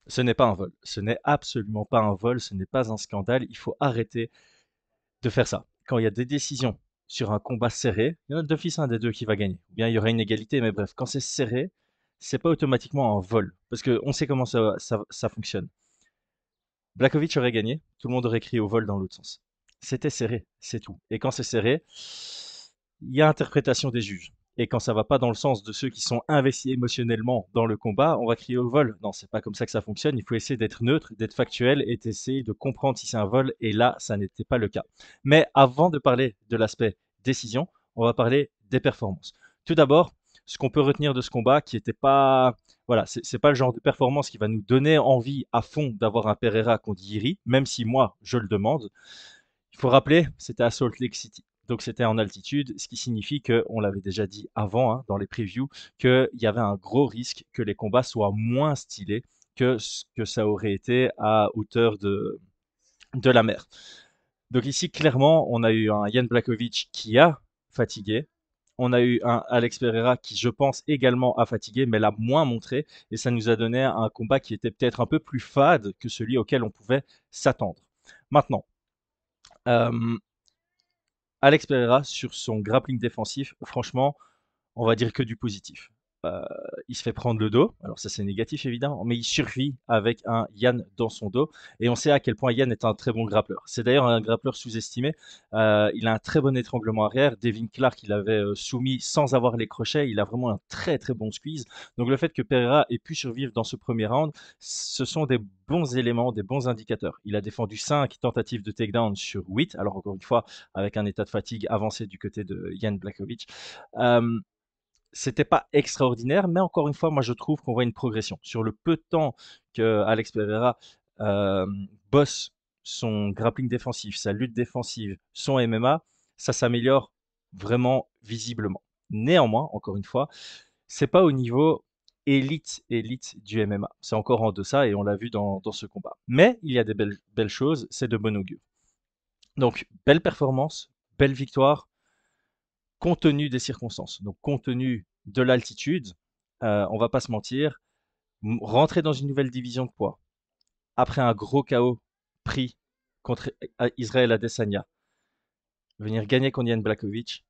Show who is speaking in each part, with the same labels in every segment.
Speaker 1: Ce n'est pas un vol. Ce n'est absolument pas un vol. Ce n'est pas un scandale. Il faut arrêter de faire ça. Quand il y a des décisions sur un combat serré, il y en a d'office un des deux qui va gagner. Ou bien il y aura une égalité, mais bref, quand c'est serré, c'est pas automatiquement un vol. Parce qu'on sait comment ça fonctionne. Blakovic aurait gagné, tout le monde aurait crié au vol dans l'autre sens. C'était serré, c'est tout. Et quand c'est serré, il y a interprétation des juges. Et quand ça va pas dans le sens de ceux qui sont investis émotionnellement dans le combat, on va crier au vol. Non, c'est pas comme ça que ça fonctionne. Il faut essayer d'être neutre, d'être factuel et d'essayer de comprendre si c'est un vol. Et là, ça n'était pas le cas. Mais avant de parler de l'aspect décision, on va parler des performances. Tout d'abord, ce qu'on peut retenir de ce combat qui n'était pas, voilà, c'est pas le genre de performance qui va nous donner envie à fond d'avoir un Pereira contre Yiri, même si moi je le demande. Il faut rappeler, c'était à Salt Lake City. Donc c'était en altitude, ce qui signifie que, on l'avait déjà dit avant hein, dans les previews, qu'il y avait un gros risque que les combats soient moins stylés que ce que ça aurait été à hauteur de la mer. Donc ici, clairement, on a eu un Jan Blachowicz qui a fatigué. On a eu un Alex Pereira qui, je pense, également a fatigué, mais l'a moins montré. Et ça nous a donné un combat qui était peut-être un peu plus fade que celui auquel on pouvait s'attendre. Maintenant, euh, Alex Pereira, sur son grappling défensif, franchement, on va dire que du positif. Euh, il se fait prendre le dos, alors ça c'est négatif évidemment, mais il survit avec un Yann dans son dos et on sait à quel point Yann est un très bon grappleur. C'est d'ailleurs un grappleur sous-estimé. Il a un très bon étranglement arrière. Devin Clark, il avait soumis sans avoir les crochets. Il a vraiment un très très bon squeeze. Donc le fait que Pereira ait pu survivre dans ce premier round, ce sont des bons éléments, des bons indicateurs. Il a défendu 5 tentatives de takedown sur 8. Alors encore une fois, avec un état de fatigue avancé du côté de Yann Blachowicz. Euh, C'était pas extraordinaire, mais encore une fois, moi je trouve qu'on voit une progression. Sur le peu de temps que Alex Pereira euh, bosse son grappling défensif, sa lutte défensive, son MMA, ça s'améliore vraiment visiblement. Néanmoins, encore une fois, c'est pas au niveau élite du MMA. C'est encore en deçà et on l'a vu dans ce combat. Mais il y a des belles choses, c'est de bon augure. Donc, belle performance, belle victoire, compte tenu des circonstances, donc compte tenu de l'altitude, on va pas se mentir, rentrer dans une nouvelle division de poids après un gros KO pris contre Israël Adesanya, venir gagner contre Ian Blachowicz,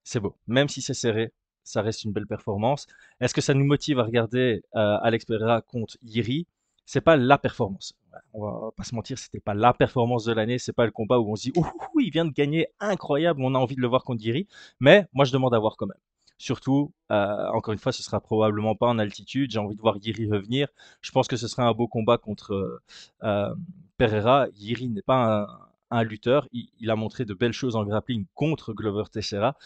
Speaker 1: c'est beau. Même si c'est serré, ça reste une belle performance. Est-ce que ça nous motive à regarder Alex Pereira contre Yiri? C'est pas la performance. On va pas se mentir, c'était pas la performance de l'année. C'est pas le combat où on se dit, ouh, il vient de gagner, incroyable, on a envie de le voir contre Yiri. Mais moi, je demande à voir quand même. Surtout, encore une fois, ce sera probablement pas en altitude. J'ai envie de voir Yiri revenir. Je pense que ce serait un beau combat contre Pereira. Yiri n'est pas un lutteur. Il a montré de belles choses en grappling contre Glover Teixeira.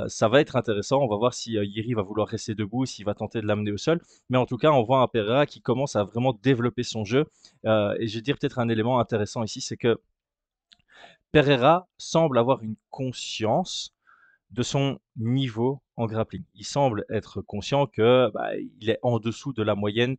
Speaker 1: Ça va être intéressant. On va voir si Yeri va vouloir rester debout, s'il va tenter de l'amener au sol. Mais en tout cas, on voit un Pereira qui commence à vraiment développer son jeu. Et je vais dire peut-être un élément intéressant ici, c'est que Pereira semble avoir une conscience de son niveau en grappling. Il semble être conscient que il est en dessous de la moyenne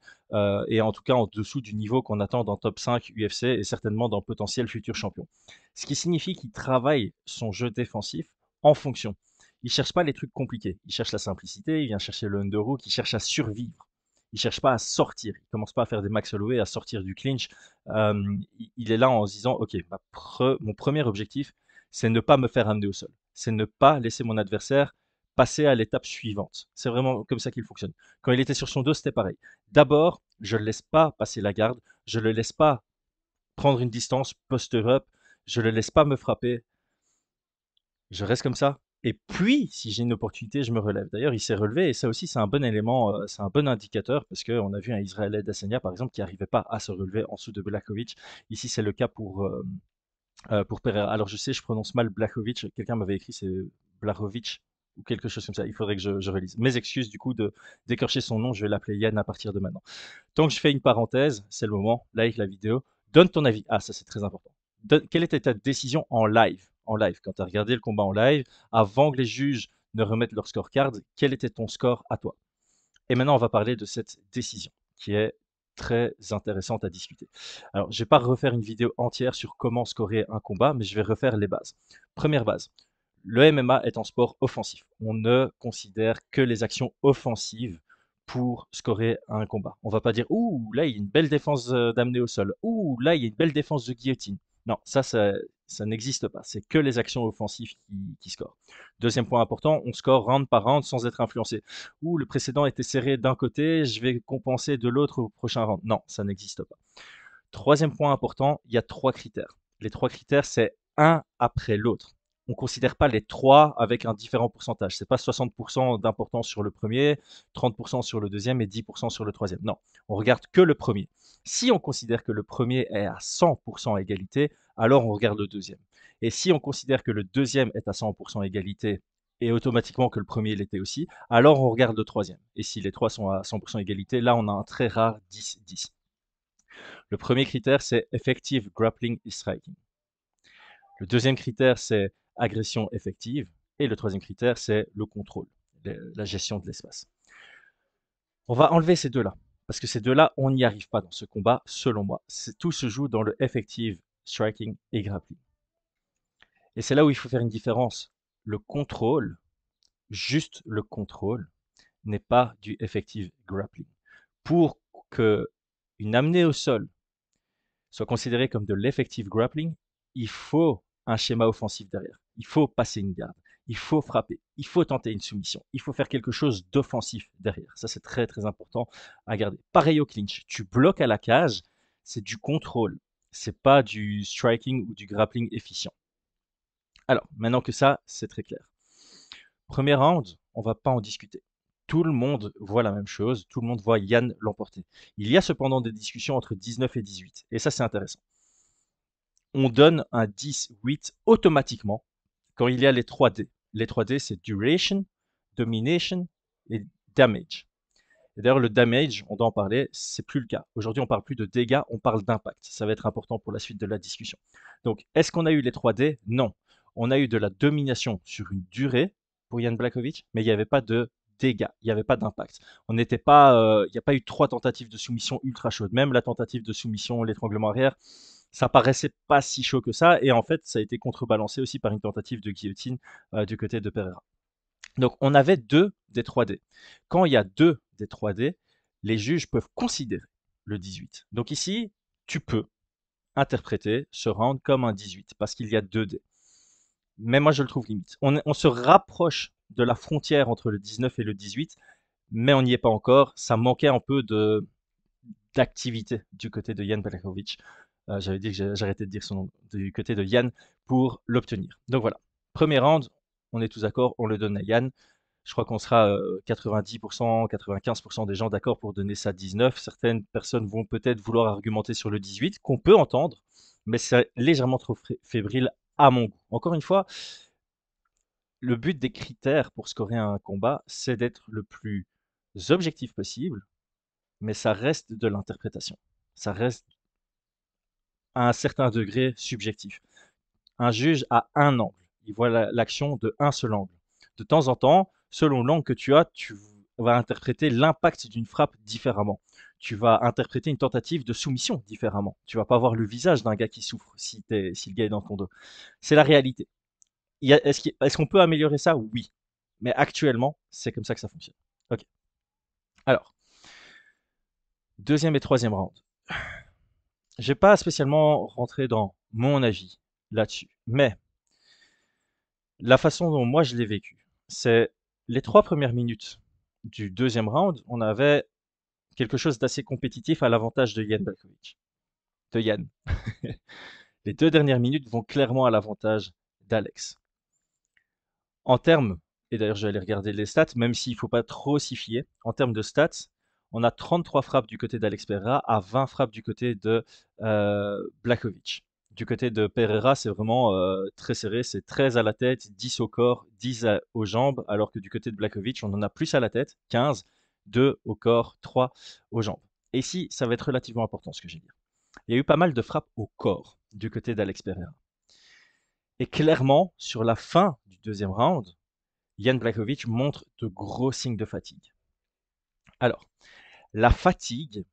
Speaker 1: et en tout cas en dessous du niveau qu'on attend dans top 5 UFC et certainement dans potentiel futur champion. Ce qui signifie qu'il travaille son jeu défensif en fonction. Il cherche pas les trucs compliqués. Il cherche la simplicité, il vient chercher le underhook, il cherche à survivre. Il cherche pas à sortir. Il commence pas à faire des max holloway, à sortir du clinch. Il est là en se disant, ok, mon premier objectif, c'est ne pas me faire amener au sol. C'est ne pas laisser mon adversaire passer à l'étape suivante. C'est vraiment comme ça qu'il fonctionne. Quand il était sur son dos, c'était pareil. D'abord, je ne le laisse pas passer la garde. Je ne le laisse pas prendre une distance post-up. Je ne le laisse pas me frapper. Je reste comme ça. Et puis, si j'ai une opportunité, je me relève. D'ailleurs, il s'est relevé et ça aussi, c'est un bon élément, c'est un bon indicateur parce qu'on a vu un Israël Adesanya, par exemple, qui n'arrivait pas à se relever en dessous de Blachowicz. Ici, c'est le cas pour Pereira. Alors, je sais, je prononce mal Blachowicz. Quelqu'un m'avait écrit, c'est Blachowicz ou quelque chose comme ça. Il faudrait que je relise. Mes excuses, du coup, de d'écorcher son nom. Je vais l'appeler Yann à partir de maintenant. Donc, je fais une parenthèse. C'est le moment. Like la vidéo. Donne ton avis. Ah, ça, c'est très important. Quelle était ta décision en live? En live, quand tu as regardé le combat en live, avant que les juges ne remettent leur scorecard, quel était ton score à toi? Et maintenant, on va parler de cette décision qui est très intéressante à discuter. Alors, je ne vais pas refaire une vidéo entière sur comment scorer un combat, mais je vais refaire les bases. Première base, le MMA est un sport offensif. On ne considère que les actions offensives pour scorer un combat. On va pas dire ouh là il y a une belle défense d'amener au sol, ouh là il y a une belle défense de guillotine. Non, ça n'existe pas. C'est que les actions offensives qui scorent. Deuxième point important, on score round par round sans être influencé. Ouh le précédent était serré d'un côté, je vais compenser de l'autre au prochain round. Non, ça n'existe pas. Troisième point important, il y a trois critères. Les trois critères, c'est un après l'autre. On ne considère pas les trois avec un différent pourcentage. C'est pas 60% d'importance sur le premier, 30% sur le deuxième et 10% sur le troisième. Non, on regarde que le premier. Si on considère que le premier est à 100% égalité, alors on regarde le deuxième. Et si on considère que le deuxième est à 100% égalité et automatiquement que le premier l'était aussi, alors on regarde le troisième. Et si les trois sont à 100% égalité, là on a un très rare 10-10. Le premier critère, c'est effective grappling et striking. Le deuxième critère, c'est agression effective. Et le troisième critère, c'est le contrôle, la gestion de l'espace. On va enlever ces deux-là. Parce que ces deux-là, on n'y arrive pas dans ce combat, selon moi. Tout se joue dans le effective striking et grappling. Et c'est là où il faut faire une différence. Le contrôle, juste le contrôle, n'est pas du effective grappling. Pour que une amenée au sol soit considéré comme de l'effective grappling, il faut un schéma offensif derrière. Il faut passer une garde. Il faut frapper. Il faut tenter une soumission. Il faut faire quelque chose d'offensif derrière. Ça, c'est très, très important à garder. Pareil au clinch. Tu bloques à la cage, c'est du contrôle. C'est pas du striking ou du grappling efficient. Alors, maintenant que ça, c'est très clair. Premier round, on va pas en discuter. Tout le monde voit la même chose, tout le monde voit Yann l'emporter. Il y a cependant des discussions entre 19 et 18, et ça c'est intéressant. On donne un 10-8 automatiquement quand il y a les 3D. Les 3D, c'est Duration, Domination et Damage. Et d'ailleurs, le damage, on doit en parler, c'est plus le cas. Aujourd'hui, on parle plus de dégâts, on parle d'impact. Ça va être important pour la suite de la discussion. Donc, est-ce qu'on a eu les 3D? Non. On a eu de la domination sur une durée pour Jan Blachowicz, mais il n'y avait pas de dégâts, il n'y avait pas d'impact. On n'était pas, il n'y a pas eu 3 tentatives de soumission ultra chaudes. Même la tentative de soumission, l'étranglement arrière, ça paraissait pas si chaud que ça. Et en fait, ça a été contrebalancé aussi par une tentative de guillotine du côté de Pereira. Donc, on avait deux des 3D. Quand il y a deux des 3D, les juges peuvent considérer le 18. Donc ici, tu peux interpréter ce round comme un 18 parce qu'il y a 2D. Mais moi, je le trouve limite. On se rapproche de la frontière entre le 19 et le 18, mais on n'y est pas encore. Ça manquait un peu d'activité du côté de Jan Blachowicz. J'avais dit que j'arrêtais de dire son nom du côté de Yann pour l'obtenir. Donc voilà. Premier round, on est tous d'accord, on le donne à Yann. Je crois qu'on sera 90%, 95% des gens d'accord pour donner ça 19. Certaines personnes vont peut-être vouloir argumenter sur le 18, qu'on peut entendre, mais c'est légèrement trop fébrile à mon goût. Encore une fois, le but des critères pour scorer un combat, c'est d'être le plus objectif possible, mais ça reste de l'interprétation. Ça reste à un certain degré subjectif. Un juge a un angle. Il voit l'action de un seul angle. De temps en temps, selon l'angle que tu as, tu vas interpréter l'impact d'une frappe différemment. Tu vas interpréter une tentative de soumission différemment. Tu vas pas voir le visage d'un gars qui souffre si le gars est dans ton dos. C'est la réalité. Est-ce qu'on peut améliorer ça? Oui. Mais actuellement, c'est comme ça que ça fonctionne. Ok. Alors, deuxième et troisième round. Je vais pas spécialement rentrer dans mon avis là-dessus, mais la façon dont moi je l'ai vécu, c'est les 3 premières minutes du deuxième round, on avait quelque chose d'assez compétitif à l'avantage de Jan Blachowicz. De Yann. Les 2 dernières minutes vont clairement à l'avantage d'Alex. En termes, et d'ailleurs je vais aller regarder les stats, même s'il ne faut pas trop s'y fier, en termes de stats, on a 33 frappes du côté d'Alex Pereira à 20 frappes du côté de Blachowicz. Du côté de Pereira, c'est vraiment très serré, c'est 13 à la tête, 10 au corps, 10 aux jambes, alors que du côté de Blachowicz, on en a plus à la tête, 15, 2 au corps, 3 aux jambes. Et ici, ça va être relativement important ce que j'ai dit. Il y a eu pas mal de frappes au corps du côté d'Alex Pereira. Et clairement, sur la fin du deuxième round, Jan Blachowicz montre de gros signes de fatigue. Alors, la fatigue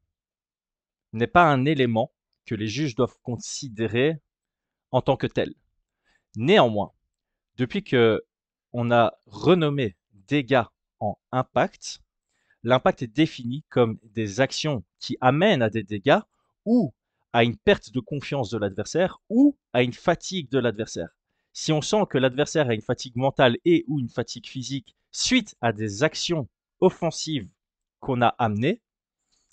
Speaker 1: n'est pas un élément que les juges doivent considérer en tant que tel. Néanmoins, depuis que on a renommé dégâts en impact, L'impact est défini comme des actions qui amènent à des dégâts ou à une perte de confiance de l'adversaire ou à une fatigue de l'adversaire. Si on sent que l'adversaire a une fatigue mentale et ou une fatigue physique suite à des actions offensives qu'on a amenées,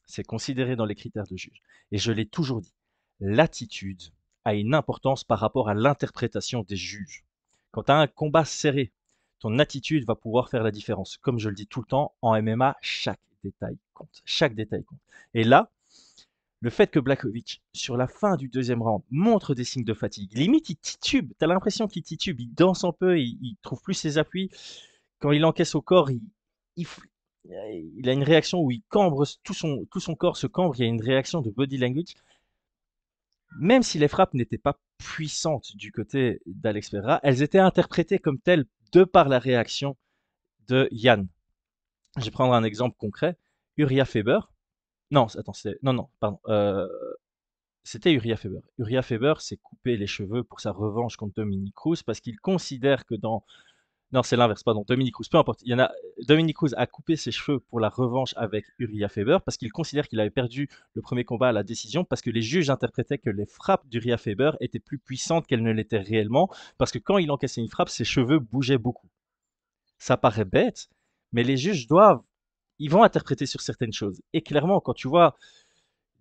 Speaker 1: c'est considéré dans les critères de juge. Et je l'ai toujours dit, l'attitude a une importance par rapport à l'interprétation des juges. Quand tu as un combat serré, ton attitude va pouvoir faire la différence. Comme je le dis tout le temps, en MMA, chaque détail compte. Chaque détail compte. Et là, le fait que Blachowicz, sur la fin du deuxième round, montre des signes de fatigue, limite il titube, t'as l'impression qu'il titube, il danse un peu, il trouve plus ses appuis. Quand il encaisse au corps, il, il a une réaction où il cambre, tout son corps se cambre, il y a une réaction de body language. Même si les frappes n'étaient pas puissantes du côté d'Alex Pereira, elles étaient interprétées comme telles de par la réaction de Yann. Je vais prendre un exemple concret. Uriah Faber. Non, attends, non, pardon. C'était Uriah Faber. Uriah Faber s'est coupé les cheveux pour sa revanche contre Dominick Cruz parce qu'il considère que dans... Non, c'est l'inverse, pardon. Dominick Cruz, peu importe. Dominick Cruz a coupé ses cheveux pour la revanche avec Uriah Faber parce qu'il considère qu'il avait perdu le premier combat à la décision parce que les juges interprétaient que les frappes d'Uriah Faber étaient plus puissantes qu'elles ne l'étaient réellement parce que quand il encaissait une frappe, ses cheveux bougeaient beaucoup. Ça paraît bête, mais les juges ils vont interpréter sur certaines choses. Et clairement, quand tu vois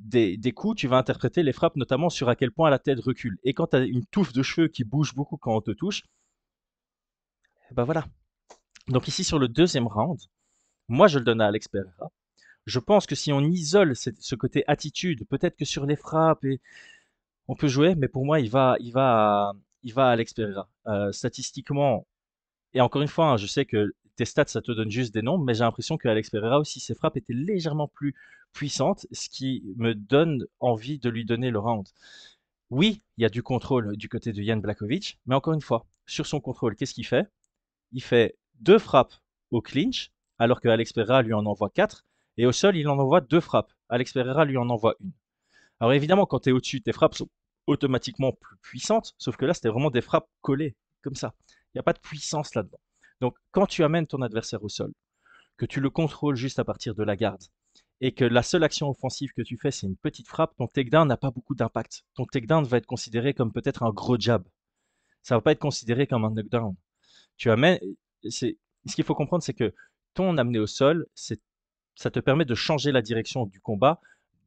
Speaker 1: des coups, tu vas interpréter les frappes notamment sur à quel point la tête recule. Et quand tu as une touffe de cheveux qui bouge beaucoup quand on te touche, ben voilà. Donc ici sur le deuxième round, moi je le donne à Alex Pereira. Je pense que si on isole ce côté attitude, peut-être que sur les frappes, on peut jouer, mais pour moi il va à Alex Pereira. Statistiquement, et encore une fois, hein, je sais que tes stats, ça te donne juste des nombres, mais j'ai l'impression qu'Alex Pereira aussi, ses frappes étaient légèrement plus puissantes, ce qui me donne envie de lui donner le round. Oui, il y a du contrôle du côté de Jan Blachowicz, mais encore une fois, sur son contrôle, qu'est-ce qu'il fait? Il fait deux frappes au clinch, alors que Alex Pereira lui en envoie quatre, et au sol, il en envoie deux frappes. Alex Pereira lui en envoie une. Alors évidemment, quand tu es au-dessus, tes frappes sont automatiquement plus puissantes, sauf que là, c'était vraiment des frappes collées, comme ça. Il n'y a pas de puissance là-dedans. Donc, quand tu amènes ton adversaire au sol, que tu le contrôles juste à partir de la garde, et que la seule action offensive que tu fais, c'est une petite frappe, ton takedown n'a pas beaucoup d'impact. Ton takedown va être considéré comme peut-être un gros jab. Ça va pas être considéré comme un knockdown. Tu amènes, ce qu'il faut comprendre, c'est que ton amené au sol, ça te permet de changer la direction du combat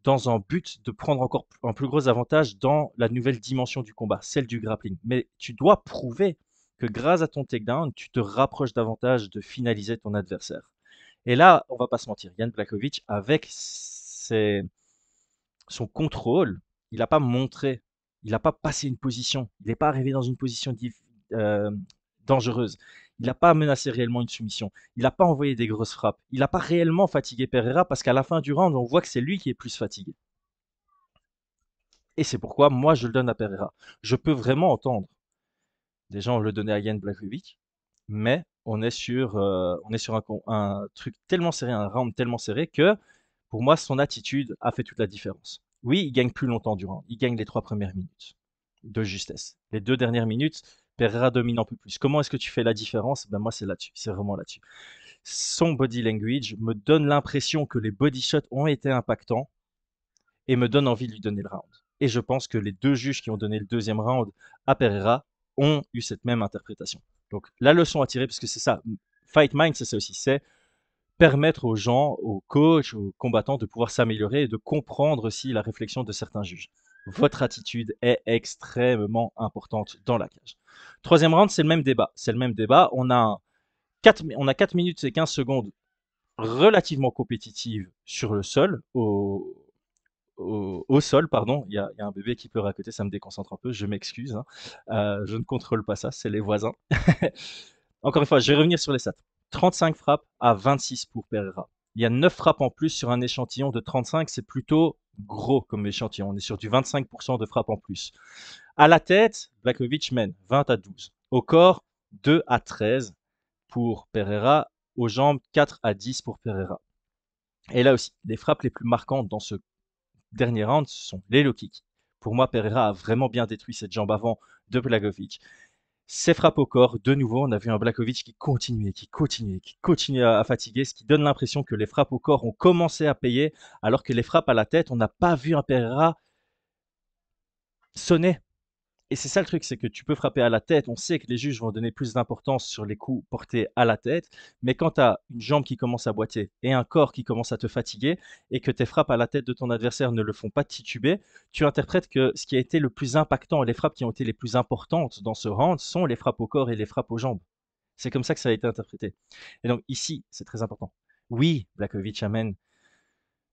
Speaker 1: dans un but de prendre encore un plus gros avantage dans la nouvelle dimension du combat, celle du grappling. Mais tu dois prouver que grâce à ton takedown, tu te rapproches davantage de finaliser ton adversaire. Et là, on va pas se mentir, Jan Blachowicz, avec son contrôle, il n'a pas montré, il n'a pas passé une position, il n'est pas arrivé dans une position euh, dangereuse. Il n'a pas menacé réellement une soumission. Il n'a pas envoyé des grosses frappes. Il n'a pas réellement fatigué Pereira parce qu'à la fin du round, on voit que c'est lui qui est plus fatigué. Et c'est pourquoi moi je le donne à Pereira. Je peux vraiment entendre des gens le donner à Jan Blachowicz, mais on est sur un truc tellement serré, un round tellement serré que pour moi son attitude a fait toute la différence. Oui, il gagne plus longtemps du round. Il gagne les 3 premières minutes de justesse. Les 2 dernières minutes, Pereira domine un peu plus. Comment est-ce que tu fais la différence? Ben moi c'est là-dessus, c'est vraiment là-dessus. Son body language me donne l'impression que les body shots ont été impactants et me donne envie de lui donner le round. Et je pense que les deux juges qui ont donné le deuxième round à Pereira ont eu cette même interprétation. Donc la leçon à tirer, parce que c'est ça, Fight Mind, c'est ça aussi, c'est permettre aux gens, aux coachs, aux combattants de pouvoir s'améliorer et de comprendre aussi la réflexion de certains juges. Votre attitude est extrêmement importante dans la cage. Troisième round, c'est le même débat. C'est le même débat. On a 4 minutes et 15 secondes relativement compétitives sur le sol, au sol, pardon. Il y a un bébé qui pleure à côté, ça me déconcentre un peu, je m'excuse, hein. Je ne contrôle pas ça, c'est les voisins. Encore une fois, je vais revenir sur les stats. 35 frappes à 26 pour Pereira. Il y a 9 frappes en plus sur un échantillon de 35, c'est plutôt gros comme échantillon. On est sur du 25% de frappes en plus. À la tête, Blachowicz mène 20 à 12. Au corps, 2 à 13 pour Pereira. Aux jambes, 4 à 10 pour Pereira. Et là aussi, les frappes les plus marquantes dans ce dernier round, ce sont les low kicks. Pour moi, Pereira a vraiment bien détruit cette jambe avant de Blachowicz. Ces frappes au corps, de nouveau, on a vu un Blachowicz qui continuait, qui continuait à fatiguer, ce qui donne l'impression que les frappes au corps ont commencé à payer, alors que les frappes à la tête, on n'a pas vu un Pereira sonner. Et c'est ça le truc, c'est que tu peux frapper à la tête. On sait que les juges vont donner plus d'importance sur les coups portés à la tête. Mais quand tu as une jambe qui commence à boiter et un corps qui commence à te fatiguer et que tes frappes à la tête de ton adversaire ne le font pas tituber, tu interprètes que ce qui a été le plus impactant, les frappes qui ont été les plus importantes dans ce round sont les frappes au corps et les frappes aux jambes. C'est comme ça que ça a été interprété. Et donc ici, c'est très important. Oui, Blachowicz amène,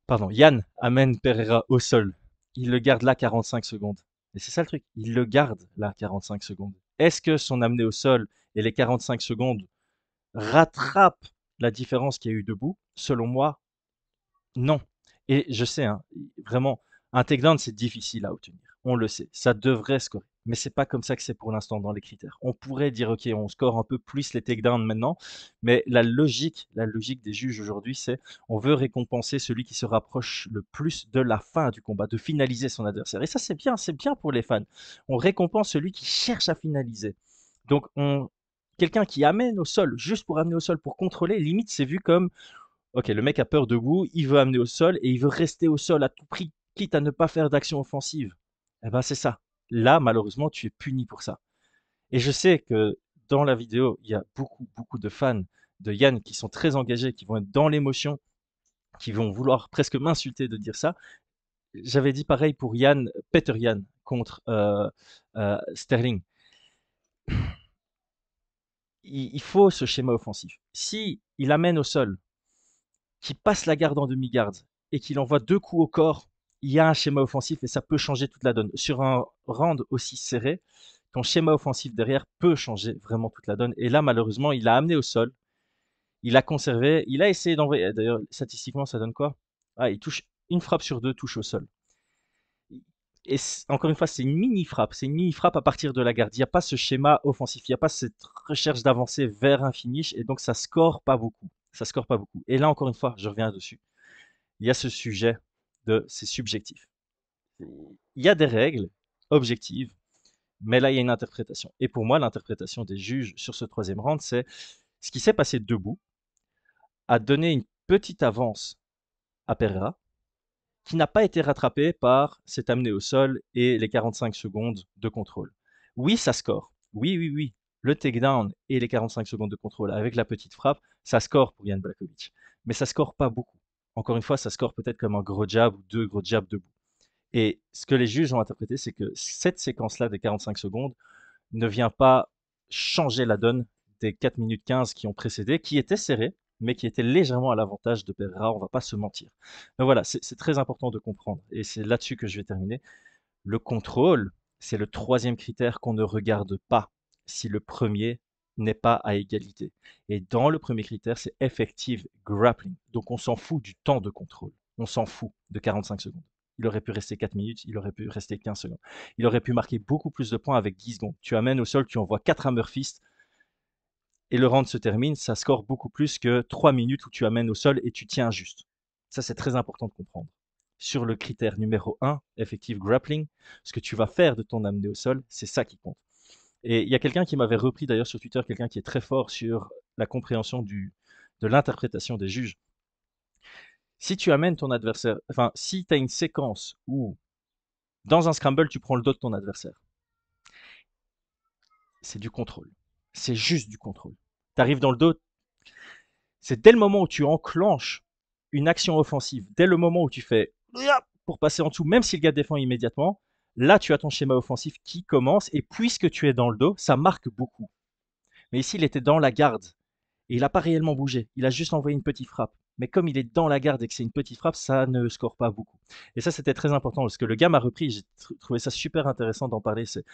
Speaker 1: pardon, Yann amène Pereira au sol. Il le garde là 45 secondes. Et c'est ça le truc, il le garde là 45 secondes. Est-ce que son amené au sol et les 45 secondes rattrapent la différence qu'il y a eu debout? Selon moi, non. Et je sais, hein, vraiment, un takedown, c'est difficile à obtenir. On le sait. Ça devrait scorer. Mais c'est pas comme ça que c'est pour l'instant dans les critères. On pourrait dire, OK, on score un peu plus les takedowns maintenant, mais la logique des juges aujourd'hui, c'est on veut récompenser celui qui se rapproche le plus de la fin du combat, de finaliser son adversaire. Et ça, c'est bien pour les fans. On récompense celui qui cherche à finaliser. Donc, quelqu'un qui amène au sol, juste pour amener au sol, pour contrôler, limite, c'est vu comme OK, le mec a peur debout, il veut amener au sol et il veut rester au sol à tout prix, quitte à ne pas faire d'action offensive. Eh ben, c'est ça. Là, malheureusement, tu es puni pour ça. Et je sais que dans la vidéo, il y a beaucoup de fans de Yann qui sont très engagés, qui vont être dans l'émotion, qui vont vouloir presque m'insulter de dire ça. J'avais dit pareil pour Yann, Peter Yann contre Sterling. Il faut ce schéma offensif. Si il amène au sol, qui passe la garde en demi-garde et qu'il envoie 2 coups au corps, il y a un schéma offensif et ça peut changer toute la donne. Sur un round aussi serré, ton schéma offensif derrière peut changer vraiment toute la donne. Et là, malheureusement, il a amené au sol, il a conservé, il a essayé d'envoyer. D'ailleurs, statistiquement, ça donne quoi? Ah, il touche une frappe sur 2 touche au sol. Et encore une fois, c'est une mini frappe. C'est une mini frappe à partir de la garde. Il n'y a pas ce schéma offensif. Il n'y a pas cette recherche d'avancer vers un finish. Et donc, ça score pas beaucoup. Ça score pas beaucoup. Et là, encore une fois, je reviens dessus. Il y a ce sujet de c'est subjectif. Il y a des règles objectives, mais là, il y a une interprétation. Et pour moi, l'interprétation des juges sur ce troisième round, c'est ce qui s'est passé debout a donné une petite avance à Pereira, qui n'a pas été rattrapée par cet amené au sol et les 45 secondes de contrôle. Oui, ça score. Oui. Le takedown et les 45 secondes de contrôle avec la petite frappe, ça score pour Jan Blachowicz. Mais ça score pas beaucoup. Encore une fois, ça score peut-être comme un gros jab ou 2 gros jabs debout. Et ce que les juges ont interprété, c'est que cette séquence-là des 45 secondes ne vient pas changer la donne des 4 minutes 15 qui ont précédé, qui étaient serrées, mais qui étaient légèrement à l'avantage de Pereira, on ne va pas se mentir. Donc voilà, c'est très important de comprendre, et c'est là-dessus que je vais terminer. Le contrôle, c'est le troisième critère qu'on ne regarde pas si le premier n'est pas à égalité. Et dans le premier critère, c'est effective grappling. Donc on s'en fout du temps de contrôle. On s'en fout de 45 secondes. Il aurait pu rester 4 minutes, il aurait pu rester 15 secondes. Il aurait pu marquer beaucoup plus de points avec 10 secondes. Tu amènes au sol, tu envoies 4 hammer fist et le round se termine, ça score beaucoup plus que 3 minutes où tu amènes au sol et tu tiens juste. Ça, c'est très important de comprendre. Sur le critère numéro 1, effective grappling, ce que tu vas faire de ton amené au sol, c'est ça qui compte. Et il y a quelqu'un qui m'avait repris d'ailleurs sur Twitter, quelqu'un qui est très fort sur la compréhension de l'interprétation des juges. Si tu amènes ton adversaire, enfin, si tu as une séquence où dans un scramble, tu prends le dos de ton adversaire, c'est du contrôle. C'est juste du contrôle. Tu arrives dans le dos, c'est dès le moment où tu enclenches une action offensive, dès le moment où tu fais pour passer en dessous, même si le gars défend immédiatement, là tu as ton schéma offensif qui commence et puisque tu es dans le dos, ça marque beaucoup. Mais ici, il était dans la garde et il n'a pas réellement bougé. Il a juste envoyé une petite frappe. Mais comme il est dans la garde et que c'est une petite frappe, ça ne score pas beaucoup. Et ça, c'était très important parce que le gars m'a repris. J'ai trouvé ça super intéressant d'en parler. C'est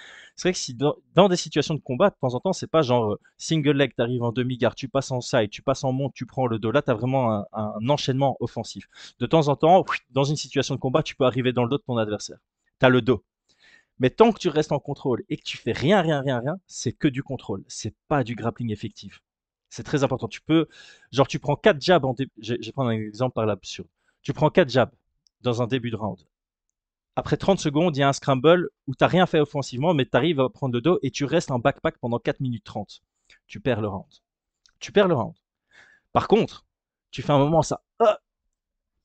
Speaker 1: vrai que si dans des situations de combat, de temps en temps, c'est pas genre single leg, tu arrives en demi-garde, tu passes en side, tu passes en monte, tu prends le dos. Là, tu as vraiment un enchaînement offensif. De temps en temps, dans une situation de combat, tu peux arriver dans le dos de ton adversaire. Tu as le dos. Mais tant que tu restes en contrôle et que tu fais rien, c'est que du contrôle. C'est pas du grappling effectif. C'est très important. Tu peux, genre, tu prends 4 jabs je vais prendre un exemple par l'absurde. Tu prends 4 jabs dans un début de round. Après 30 secondes, il y a un scramble où tu n'as rien fait offensivement, mais tu arrives à prendre le dos et tu restes en backpack pendant 4 minutes 30. Tu perds le round. Tu perds le round. Par contre, tu fais un moment ça,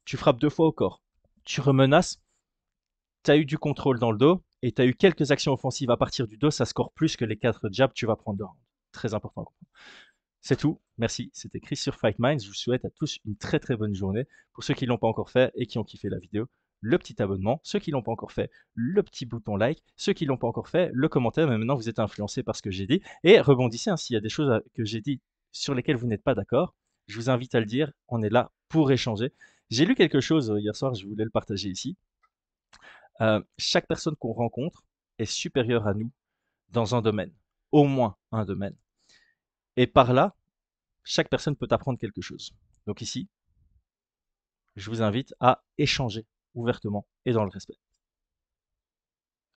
Speaker 1: tu frappes 2 fois au corps. Tu remenaces, tu as eu du contrôle dans le dos et tu as eu quelques actions offensives à partir du dos, ça score plus que les 4 jabs, tu vas prendre le round. Très important. C'est tout. Merci. C'était Chris sur Fight Minds. Je vous souhaite à tous une très très bonne journée. Pour ceux qui ne l'ont pas encore fait et qui ont kiffé la vidéo, le petit abonnement. Ceux qui ne l'ont pas encore fait, le petit bouton like. Ceux qui ne l'ont pas encore fait, le commentaire. Mais maintenant, vous êtes influencé par ce que j'ai dit. Et rebondissez s'il y a des choses que j'ai dit sur lesquelles vous n'êtes pas d'accord. Je vous invite à le dire. On est là pour échanger. J'ai lu quelque chose hier soir, je voulais le partager ici. Chaque personne qu'on rencontre est supérieure à nous dans un domaine, au moins un domaine. Et par là, chaque personne peut apprendre quelque chose. Donc ici, je vous invite à échanger ouvertement et dans le respect.